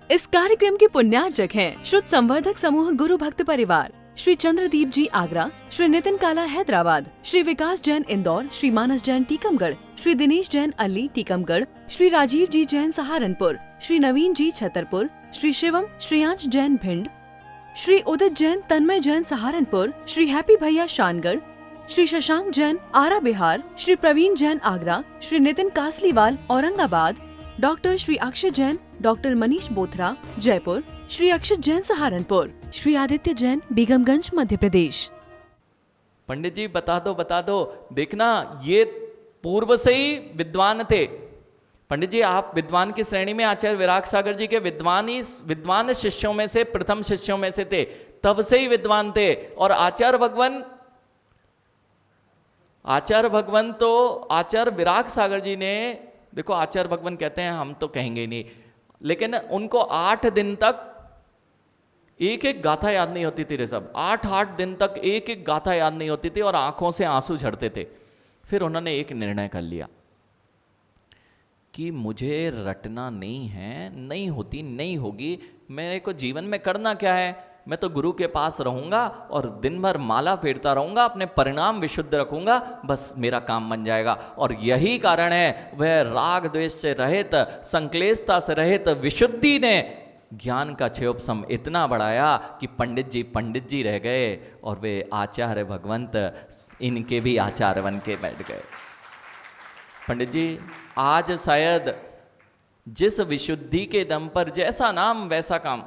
इस कार्यक्रम के पुण्यार्चक हैं श्रुत संवर्धक समूह गुरु भक्त परिवार, श्री चंद्रदीप जी आगरा, श्री नितिन काला हैदराबाद, श्री विकास जैन इंदौर, श्री मानस जैन टीकमगढ़, श्री दिनेश जैन अली टीकमगढ़, श्री राजीव जी जैन सहारनपुर, श्री नवीन जी छतरपुर, श्री शिवम श्रीयांश जैन भिंड, श्री उदित जैन तन्मय जैन सहारनपुर, श्री हैप्पी भैया शानगढ़, श्री शशांक जैन आरा बिहार, श्री प्रवीण जैन आगरा, श्री नितिन कासलीवाल औरंगाबाद, डॉक्टर श्री अक्षय जैन, डॉक्टर मनीष बोथरा जयपुर, श्री अक्षत जैन सहारनपुर, श्री आदित्य जैन बेगमगंज मध्य प्रदेश। पंडित जी बता दो, देखना ये पूर्व से ही विद्वान थे। पंडित जी आप विद्वान की श्रेणी में आचार्य विराग सागर जी के विद्वान शिष्यों में से प्रथम शिष्यों में से थे, तब से ही विद्वान थे। और आचार्य भगवान तो आचार्य विराग सागर जी ने, देखो आचार्य भगवान कहते हैं, हम तो कहेंगे ही नहीं, लेकिन उनको 8 दिन तक एक एक गाथा याद नहीं होती थी रे सब। 8 दिन तक एक एक गाथा याद नहीं होती थी और आंखों से आंसू झड़ते थे। फिर उन्होंने एक निर्णय कर लिया कि मुझे रटना नहीं है, नहीं होती नहीं होगी, मेरे को जीवन में करना क्या है, मैं तो गुरु के पास रहूंगा और दिन भर माला फेरता रहूंगा, अपने परिणाम विशुद्ध रखूंगा, बस मेरा काम बन जाएगा। और यही कारण है वह राग द्वेष से रहित, संक्लेशता से रहित विशुद्धि ने ज्ञान का क्षयोपम इतना बढ़ाया कि पंडित जी रह गए और वे आचार्य भगवंत इनके भी आचार्य बन के बैठ गए। पंडित जी आज शायद जिस विशुद्धि के दम पर जैसा नाम वैसा काम,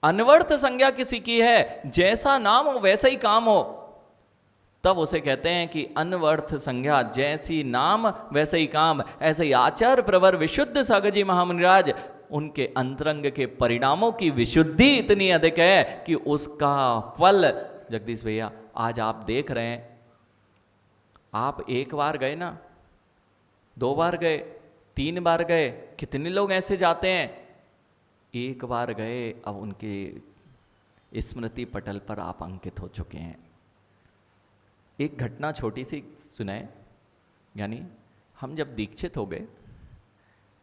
अनवर्थ संज्ञा किसी की है, जैसा नाम हो वैसा ही काम हो, तब उसे कहते हैं कि अनवर्थ संज्ञा, जैसी नाम वैसे ही काम। ऐसे ही आचार्य प्रवर विशुद्ध सागर जी महामुनिराज, उनके अंतरंग के परिणामों की विशुद्धि इतनी अधिक है कि उसका फल, जगदीश भैया आज आप देख रहे हैं, आप 1 बार गए ना, 2 बार गए, 3 बार गए, कितने लोग ऐसे जाते हैं, 1 बार गए, अब उनके स्मृति पटल पर आप अंकित हो चुके हैं। एक घटना छोटी सी सुनाए, यानी हम जब दीक्षित हो गए,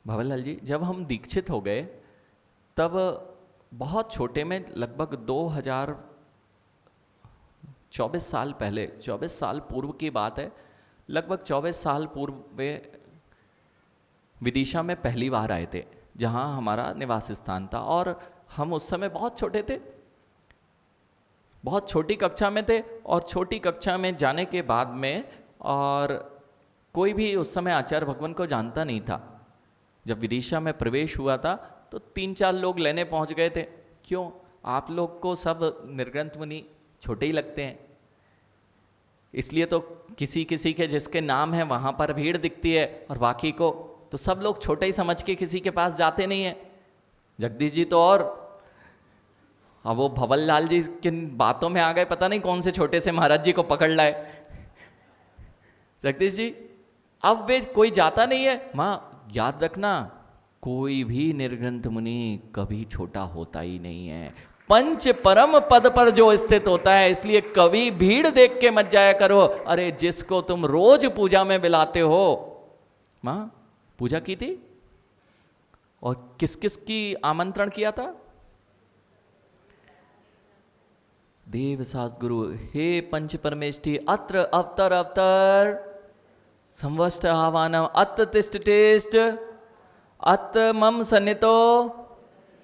भवनलाल जी जब हम दीक्षित हो गए, तब बहुत छोटे में, लगभग 2024 साल पहले, 24 साल पूर्व की बात है, लगभग 24 साल पूर्व में विदिशा में पहली बार आए थे, जहाँ हमारा निवास स्थान था। और हम उस समय बहुत छोटे थे, बहुत छोटी कक्षा में थे। और छोटी कक्षा में जाने के बाद में, और कोई भी उस समय आचार्य भगवान को जानता नहीं था। जब विदिशा में प्रवेश हुआ था तो 3-4 लोग लेने पहुंच गए थे। क्यों? आप लोग को सब निर्ग्रंथ मुनि छोटे ही लगते हैं, इसलिए तो किसी किसी के जिसके नाम है वहाँ पर भीड़ दिखती है, और बाकी को तो सब लोग छोटे ही समझ के किसी के पास जाते नहीं है। जगदीश जी तो, और अब वो भवनलाल जी किन बातों में आ गए, पता नहीं कौन से छोटे से महाराज जी को पकड़ लाए। जगदीश जी अब वे कोई जाता नहीं है। माँ याद रखना, कोई भी निर्ग्रंथ मुनि कभी छोटा होता ही नहीं है। पंच परम पद पर जो स्थित होता है, इसलिए कभी भीड़ देख के मत जाया करो। अरे जिसको तुम रोज पूजा में बुलाते हो, माँ पूजा की थी, और किस किस की आमंत्रण किया था? देव शास्त्र गुरु, हे पंच परमेष्टि अत्र अवतर संवस्त आवानम अत तिष्ट टेस्ट अत मम सन्नितो।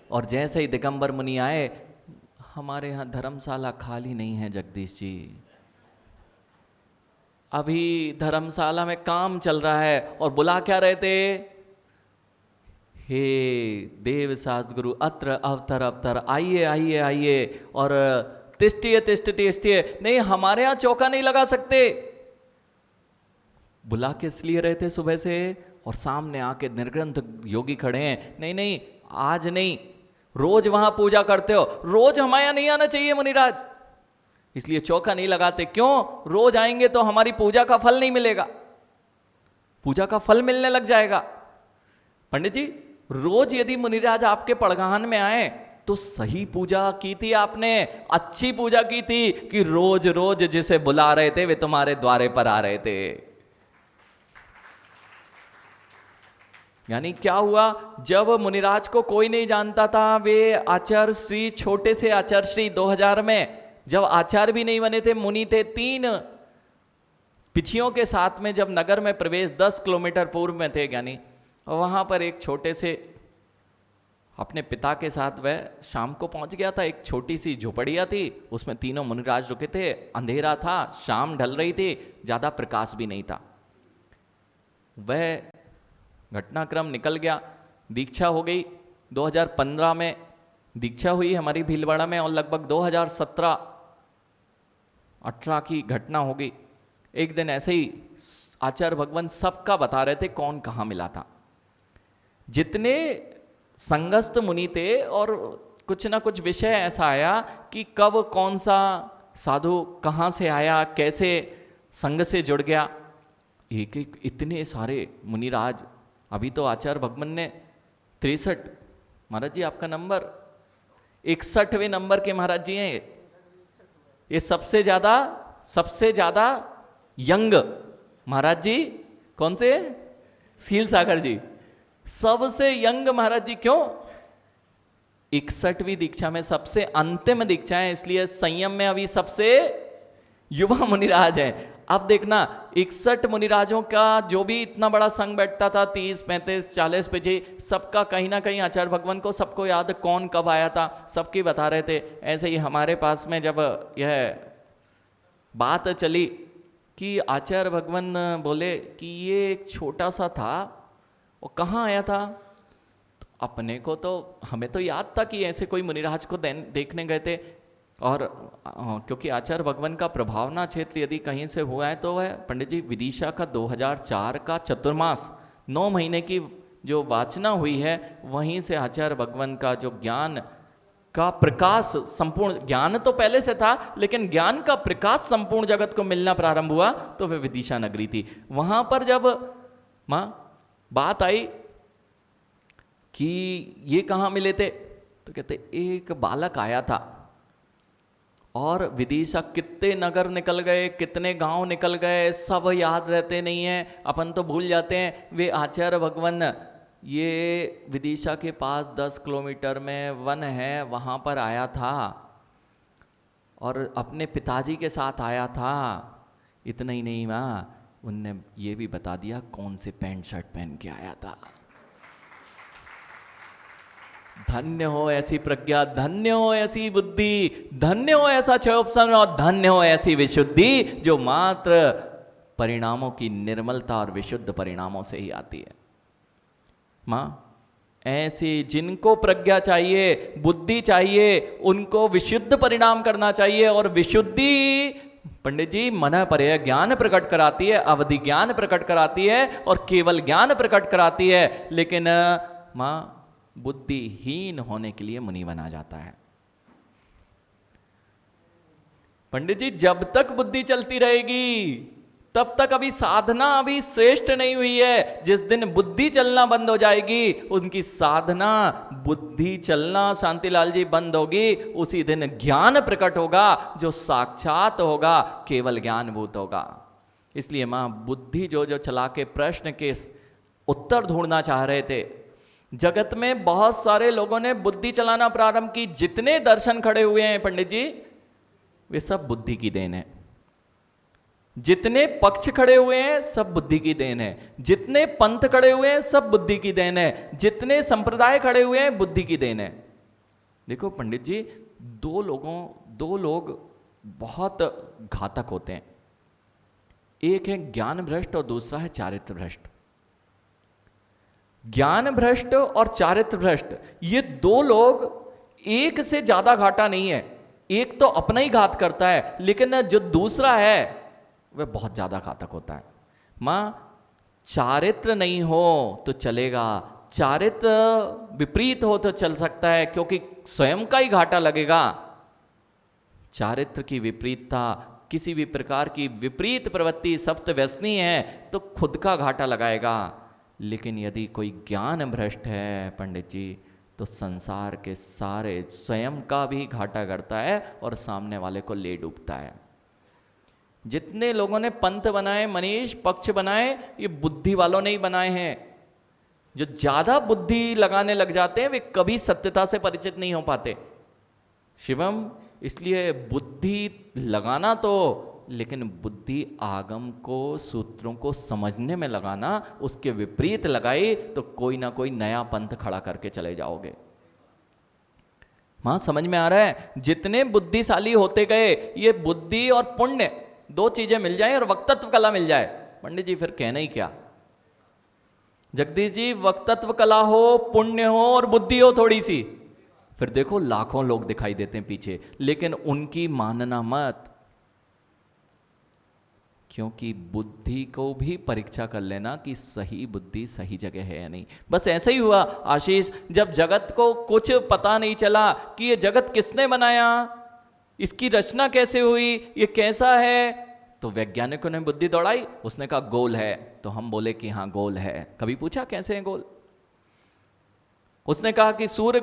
और जैसे ही दिगंबर मुनि आए, हमारे यहाँ धर्मशाला खाली नहीं है जगदीश जी, अभी धर्मशाला में काम चल रहा है। और बुला क्या रहे थे? हे देव शास्त्र गुरु अत्र अवतर आइए आइए आइए, और तिष्ठिए। नहीं, हमारे यहाँ चौका नहीं लगा सकते। बुला के इसलिए रहे थे सुबह से, और सामने आके निर्ग्रंथ योगी खड़े हैं। नहीं आज नहीं, रोज वहां पूजा करते हो, रोज हमारे यहाँ नहीं आना चाहिए मुनिराज, इसलिए चौका नहीं लगाते। क्यों? रोज आएंगे तो हमारी पूजा का फल नहीं मिलेगा, पूजा का फल मिलने लग जाएगा। पंडित जी रोज यदि मुनिराज आपके पड़गाहन में आए तो सही पूजा की थी आपने, अच्छी पूजा की थी, कि रोज रोज जिसे बुला रहे थे वे तुम्हारे द्वारे पर आ रहे थे। यानी क्या हुआ, जब मुनिराज को कोई नहीं जानता था, वे आचार्य श्री, छोटे से आचार्य श्री 2000 में जब आचार्य भी नहीं बने थे, मुनि थे, 3 पिछियों के साथ में जब नगर में प्रवेश 10 किलोमीटर पूर्व में थे ज्ञानी, वहां पर एक छोटे से अपने पिता के साथ वह शाम को पहुंच गया था। एक छोटी सी झोपड़िया थी, उसमें तीनों मुनिराज रुके थे, अंधेरा था, शाम ढल रही थी, ज्यादा प्रकाश भी नहीं था। वह घटनाक्रम निकल गया, दीक्षा हो गई। 2015 में दीक्षा हुई हमारी भीलवाड़ा में, और लगभग 2017-18 की घटना हो गई। एक दिन ऐसे ही आचार्य भगवान सबका बता रहे थे कौन कहाँ मिला था। जितने संगस्थ मुनि थे, और कुछ ना कुछ विषय ऐसा आया कि कब कौन सा साधु कहाँ से आया, कैसे संग से जुड़ गया। एक एक इतने सारे मुनिराज। अभी तो आचार्य भगवान ने 63, महाराज जी आपका नंबर 61वें नंबर के महाराज जी हैं। ये सबसे ज्यादा यंग महाराज जी कौन से? सील सागर जी, सबसे यंग महाराज जी। क्यों? 61वीं दीक्षा में सबसे अंतिम दीक्षा है, इसलिए संयम में अभी सबसे युवा मुनिराज है। अब देखना 61 मुनिराजों का जो भी इतना बड़ा संघ बैठता था, 30, 35, 40 पेजी, सबका कहीं ना कहीं आचार्य भगवान को सबको याद कौन कब आया था, सबकी बता रहे थे। ऐसे ही हमारे पास में जब यह बात चली कि आचार्य भगवान बोले कि ये एक छोटा सा था, वो कहाँ आया था, तो अपने को तो, हमें तो याद था कि ऐसे कोई मुनिराज को देखने गए थे। और क्योंकि आचार्य भगवान का प्रभावना क्षेत्र यदि कहीं से हुआ है तो वह पंडित जी विदिशा का 2004 का चतुर्मास 9 महीने की जो वाचना हुई है, वहीं से आचार्य भगवान का जो ज्ञान का प्रकाश, संपूर्ण ज्ञान तो पहले से था, लेकिन ज्ञान का प्रकाश संपूर्ण जगत को मिलना प्रारंभ हुआ, तो वह विदिशा नगरी थी। वहां पर जब बात आई कि ये कहाँ मिले थे, तो कहते एक बालक आया था, और विदिशा कितने नगर निकल गए, कितने गांव निकल गए, सब याद रहते नहीं है, अपन तो भूल जाते हैं। वे आचार्य भगवान ये विदिशा के पास 10 किलोमीटर में वन है, वहाँ पर आया था, और अपने पिताजी के साथ आया था। इतना ही नहीं उनने ये भी बता दिया कौन से पैंट शर्ट पहन के आया था। धन्य हो ऐसी प्रज्ञा, धन्य हो ऐसी बुद्धि, धन्य हो ऐसा क्षयोपशम, और धन्य हो ऐसी विशुद्धि जो मात्र परिणामों की निर्मलता और विशुद्ध परिणामों से ही आती है। ऐसे जिनको प्रज्ञा चाहिए, बुद्धि चाहिए, उनको विशुद्ध परिणाम करना चाहिए। और विशुद्धि पंडित जी मन पर्याय ज्ञान प्रकट कराती है, अवधि ज्ञान प्रकट कराती है, और केवल ज्ञान प्रकट कराती है। लेकिन बुद्धिहीन होने के लिए मुनि बना जाता है। पंडित जी जब तक बुद्धि चलती रहेगी तब तक अभी साधना अभी श्रेष्ठ नहीं हुई है। जिस दिन बुद्धि चलना बंद हो जाएगी, उनकी साधना बुद्धि चलना शांतिलाल जी बंद होगी, उसी दिन ज्ञान प्रकट होगा, जो साक्षात होगा, केवल ज्ञानभूत होगा। इसलिए बुद्धि जो चला के प्रश्न के उत्तर ढूंढना चाह रहे थे। जगत में बहुत सारे लोगों ने बुद्धि चलाना प्रारंभ की। जितने दर्शन खड़े हुए हैं पंडित जी, वे सब बुद्धि की देन है। जितने पक्ष खड़े हुए हैं सब बुद्धि की देन है। जितने पंथ खड़े हुए हैं सब बुद्धि की देन है। जितने संप्रदाय खड़े हुए हैं बुद्धि की देन है। देखो पंडित जी, दो लोग बहुत घातक होते हैं। एक है ज्ञान भ्रष्ट और दूसरा है चारित्र भ्रष्ट। ज्ञान भ्रष्ट और चारित्र भ्रष्ट, ये दो लोग एक से ज्यादा घाटा नहीं है। एक तो अपना ही घात करता है, लेकिन जो दूसरा है वह बहुत ज्यादा घातक होता है। चारित्र नहीं हो तो चलेगा, चारित्र विपरीत हो तो चल सकता है, क्योंकि स्वयं का ही घाटा लगेगा। चारित्र की विपरीतता, किसी भी प्रकार की विपरीत प्रवृत्ति सप्त व्यसनी है तो खुद का घाटा लगाएगा। लेकिन यदि कोई ज्ञान भ्रष्ट है पंडित जी, तो संसार के सारे स्वयं का भी घाटा करता है और सामने वाले को ले डूबता है। जितने लोगों ने पंथ बनाए, मनीष पक्ष बनाए, ये बुद्धि वालों ने ही बनाए हैं। जो ज्यादा बुद्धि लगाने लग जाते हैं वे कभी सत्यता से परिचित नहीं हो पाते। शिवम, इसलिए बुद्धि लगाना तो, लेकिन बुद्धि आगम को, सूत्रों को समझने में लगाना, उसके विपरीत लगाई तो कोई ना कोई नया पंथ खड़ा करके चले जाओगे। समझ में आ रहा है? जितने बुद्धिशाली होते गए, ये बुद्धि और पुण्य दो चीजें मिल जाए और वक्तत्व कला मिल जाए, पंडित जी फिर कहना ही क्या। जगदीश जी, वक्तत्व कला हो, पुण्य हो और बुद्धि हो थोड़ी सी, फिर देखो लाखों लोग दिखाई देते हैं पीछे, लेकिन उनकी मानना मत, क्योंकि बुद्धि को भी परीक्षा कर लेना कि सही बुद्धि सही जगह है या नहीं। बस ऐसा ही हुआ आशीष, जब जगत को कुछ पता नहीं चला कि ये जगत किसने बनाया, इसकी रचना कैसे हुई, ये कैसा है, तो वैज्ञानिकों ने बुद्धि दौड़ाई, उसने कहा गोल है, तो हम बोले कि हाँ गोल है। कभी पूछा कैसे है गोल? उसने कहा कि सूर्य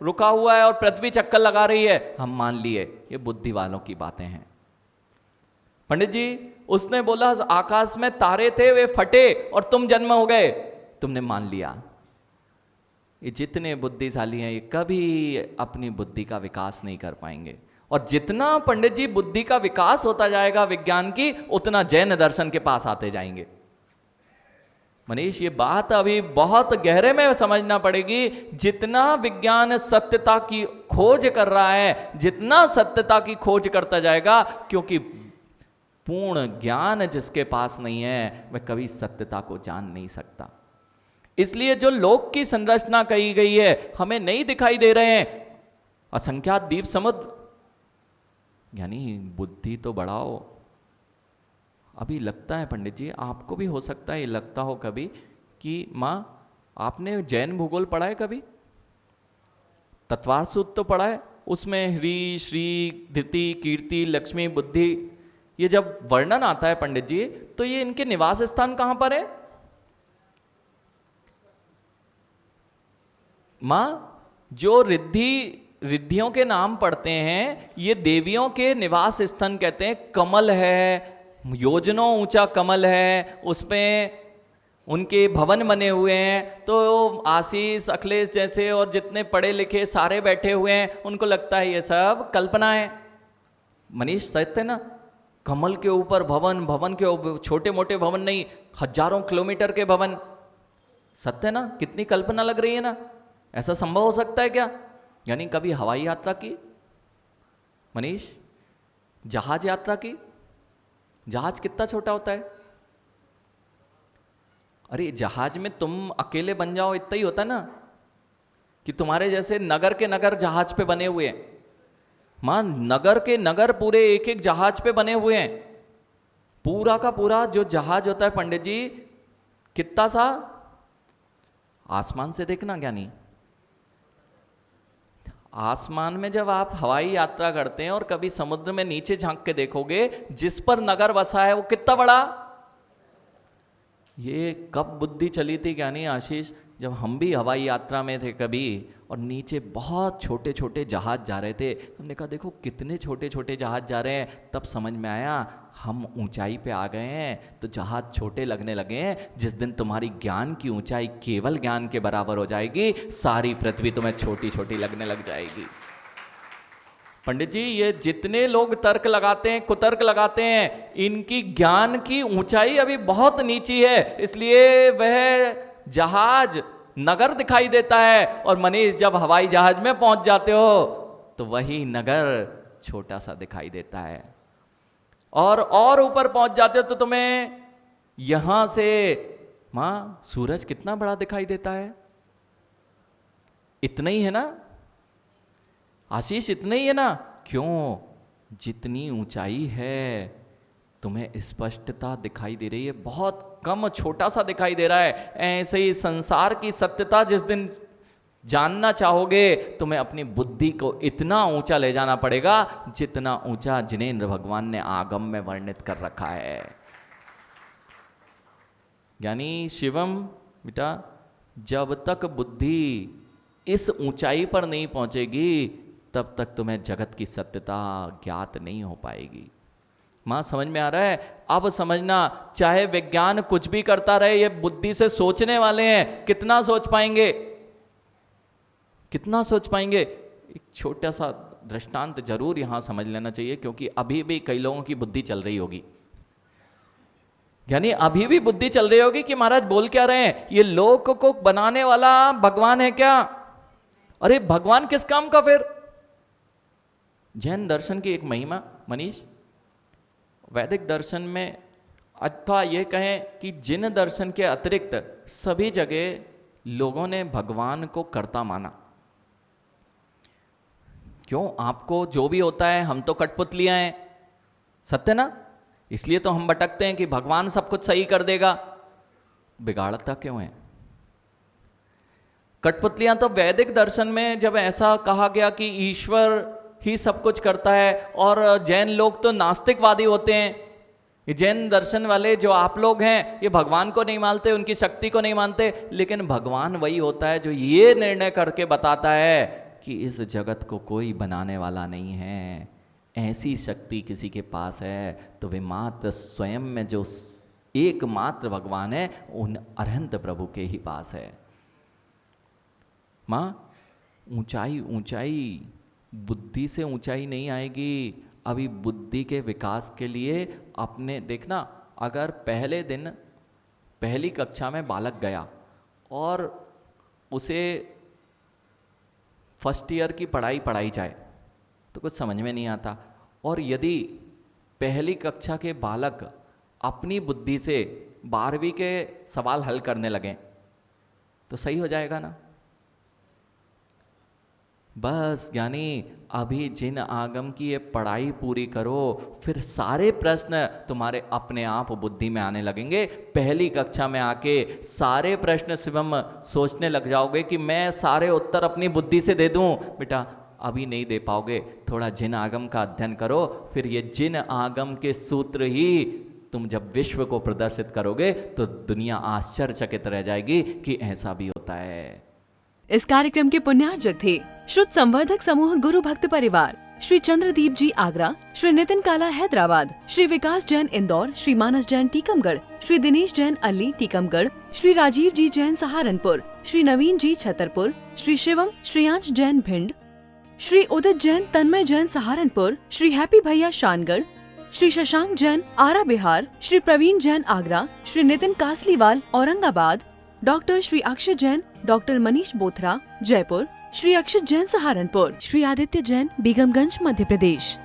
रुका हुआ है और पृथ्वी चक्कर लगा रही है, हम मान लिए। ये बुद्धि वालों की बातें हैं पंडित जी। उसने बोला आकाश में तारे थे, वे फटे और तुम जन्म हो गए, तुमने मान लिया। ये जितने बुद्धिशाली हैं, ये कभी अपनी बुद्धि का विकास नहीं कर पाएंगे। और जितना पंडित जी बुद्धि का विकास होता जाएगा विज्ञान की, उतना जैन दर्शन के पास आते जाएंगे। मनीष, ये बात अभी बहुत गहरे में समझना पड़ेगी। जितना विज्ञान सत्यता की खोज कर रहा है, जितना सत्यता की खोज करता जाएगा, क्योंकि पूर्ण ज्ञान जिसके पास नहीं है वह कभी सत्यता को जान नहीं सकता। इसलिए जो लोक की संरचना कही गई है हमें नहीं दिखाई दे रहे हैं। असंख्यात द्वीप समुद्र, यानी बुद्धि तो बढ़ाओ। अभी लगता है पंडित जी, आपको भी हो सकता है ये लगता हो कभी कि माँ आपने जैन भूगोल पढ़ा है कभी? तत्वार्थ सूत्र तो पढ़ा है, उसमें ह्री श्री धृति कीर्ति लक्ष्मी बुद्धि, ये जब वर्णन आता है पंडित जी, तो ये इनके निवास स्थान कहां पर है? मां, जो रिद्धियों के नाम पढ़ते हैं, ये देवियों के निवास स्थान कहते हैं। कमल है, योजनों ऊंचा कमल है, उसमें उनके भवन बने हुए हैं। तो आशीष, अखिलेश जैसे और जितने पढ़े लिखे सारे बैठे हुए हैं, उनको लगता है ये सब कल्पना है। मनीष, सत्य ना? कमल के ऊपर भवन, भवन के ऊपर छोटे मोटे भवन नहीं, हजारों किलोमीटर के भवन। सत्य ना? कितनी कल्पना लग रही है ना? ऐसा संभव हो सकता है क्या? यानी कभी हवाई यात्रा की मनीष, जहाज यात्रा की? जहाज कितना छोटा होता है? अरे जहाज में तुम अकेले बन जाओ इतना ही होता है ना, कि तुम्हारे जैसे नगर के नगर जहाज पे बने हुए हैं। मां, नगर के नगर पूरे एक एक जहाज पे बने हुए हैं। पूरा का पूरा जो जहाज होता है पंडित जी, कितना सा? आसमान से देखना ज्ञानी, आसमान में जब आप हवाई यात्रा करते हैं और कभी समुद्र में नीचे झांक के देखोगे, जिस पर नगर बसा है वो कितना बड़ा। ये कब बुद्धि चली थी ज्ञानी आशीष? जब हम भी हवाई यात्रा में थे कभी, और नीचे बहुत छोटे छोटे जहाज जा रहे थे। हमने कहा देखो कितने छोटे छोटे जहाज जा रहे हैं। तब समझ में आया हम ऊंचाई पे आ गए हैं तो जहाज छोटे लगने लगे हैं। जिस दिन तुम्हारी ज्ञान की ऊंचाई केवल ज्ञान के बराबर हो जाएगी, सारी पृथ्वी तुम्हें छोटी छोटी लगने लग जाएगी। पंडित जी, ये जितने लोग तर्क लगाते हैं, कुतर्क लगाते हैं, इनकी ज्ञान की ऊंचाई अभी बहुत नीची है, इसलिए वह जहाज नगर दिखाई देता है। और मनीष, जब हवाई जहाज में पहुंच जाते हो तो वही नगर छोटा सा दिखाई देता है। और ऊपर पहुंच जाते हो तो तुम्हें यहां से मां सूरज कितना बड़ा दिखाई देता है। इतना ही है ना आशीष? इतना ही है ना? क्यों? जितनी ऊंचाई है तुम्हें स्पष्टता दिखाई दे रही है, बहुत कम छोटा सा दिखाई दे रहा है। ऐसे ही संसार की सत्यता जिस दिन जानना चाहोगे, तुम्हें अपनी बुद्धि को इतना ऊंचा ले जाना पड़ेगा जितना ऊंचा जिनेंद्र भगवान ने आगम में वर्णित कर रखा है। यानी शिवम बेटा, जब तक बुद्धि इस ऊंचाई पर नहीं पहुंचेगी तब तक तुम्हें जगत की सत्यता ज्ञात नहीं हो पाएगी। माँ समझ में आ रहा है? अब समझना, चाहे विज्ञान कुछ भी करता रहे, ये बुद्धि से सोचने वाले हैं, कितना सोच पाएंगे, कितना सोच पाएंगे। एक छोटा सा दृष्टांत जरूर यहां समझ लेना चाहिए, क्योंकि अभी भी कई लोगों की बुद्धि चल रही होगी, यानी अभी भी बुद्धि चल रही होगी कि महाराज बोल क्या रहे हैं, ये लोक को बनाने वाला भगवान है क्या? अरे भगवान किस काम का फिर? जैन दर्शन की एक महिमा मनीष, वैदिक दर्शन में, अथवा ये कहें कि जिन दर्शन के अतिरिक्त सभी जगह लोगों ने भगवान को कर्ता माना। क्यों? आपको जो भी होता है, हम तो कठपुतलियां हैं, सत्य ना? इसलिए तो हम भटकते हैं कि भगवान सब कुछ सही कर देगा। बिगाड़ता क्यों है? कठपुतलियां तो वैदिक दर्शन में जब ऐसा कहा गया कि ईश्वर ही सब कुछ करता है, और जैन लोग तो नास्तिकवादी होते हैं, ये जैन दर्शन वाले जो आप लोग हैं, ये भगवान को नहीं मानते, उनकी शक्ति को नहीं मानते, लेकिन भगवान वही होता है जो ये निर्णय करके बताता है कि इस जगत को कोई बनाने वाला नहीं है, ऐसी शक्ति किसी के पास है तो वे मात्र स्वयं में जो एकमात्र भगवान है, उन अरहंत प्रभु के ही पास है। माँ, ऊंचाई ऊंचाई बुद्धि से ऊंचाई नहीं आएगी। अभी बुद्धि के विकास के लिए अपने देखना, अगर पहले दिन पहली कक्षा में बालक गया और उसे फर्स्ट ईयर की पढ़ाई जाए तो कुछ समझ में नहीं आता, और यदि पहली कक्षा के बालक अपनी बुद्धि से 12वीं के सवाल हल करने लगें तो सही हो जाएगा ना? बस यानी अभी जिन आगम की ये पढ़ाई पूरी करो, फिर सारे प्रश्न तुम्हारे अपने आप बुद्धि में आने लगेंगे। पहली कक्षा में आके सारे प्रश्न स्वयं सोचने लग जाओगे कि मैं सारे उत्तर अपनी बुद्धि से दे दूं। बेटा अभी नहीं दे पाओगे, थोड़ा जिन आगम का अध्ययन करो, फिर ये जिन आगम के सूत्र ही तुम जब विश्व को प्रदर्शित करोगे तो दुनिया आश्चर्यचकित रह जाएगी कि ऐसा भी होता है। इस कार्यक्रम के पुण्यार्जक थे श्रुत संवर्धक समूह गुरु भक्त परिवार, श्री चंद्रदीप जी आगरा, श्री नितिन काला हैदराबाद, श्री विकास जैन इंदौर, श्री मानस जैन टीकमगढ़, श्री दिनेश जैन अल्ली टीकमगढ़, श्री राजीव जी जैन सहारनपुर, श्री नवीन जी छतरपुर, श्री शिवम श्रेयांश जैन भिंड, श्री उदित जैन तन्मय जैन सहारनपुर, श्री हैप्पी भैया शानगढ़, श्री शशांक जैन आरा बिहार, श्री प्रवीण जैन आगरा, श्री नितिन कासलीवाल औरंगाबाद, डॉक्टर श्री अक्षय जैन, डॉक्टर मनीष बोथरा जयपुर, श्री अक्षय जैन सहारनपुर, श्री आदित्य जैन बेगमगंज मध्य प्रदेश।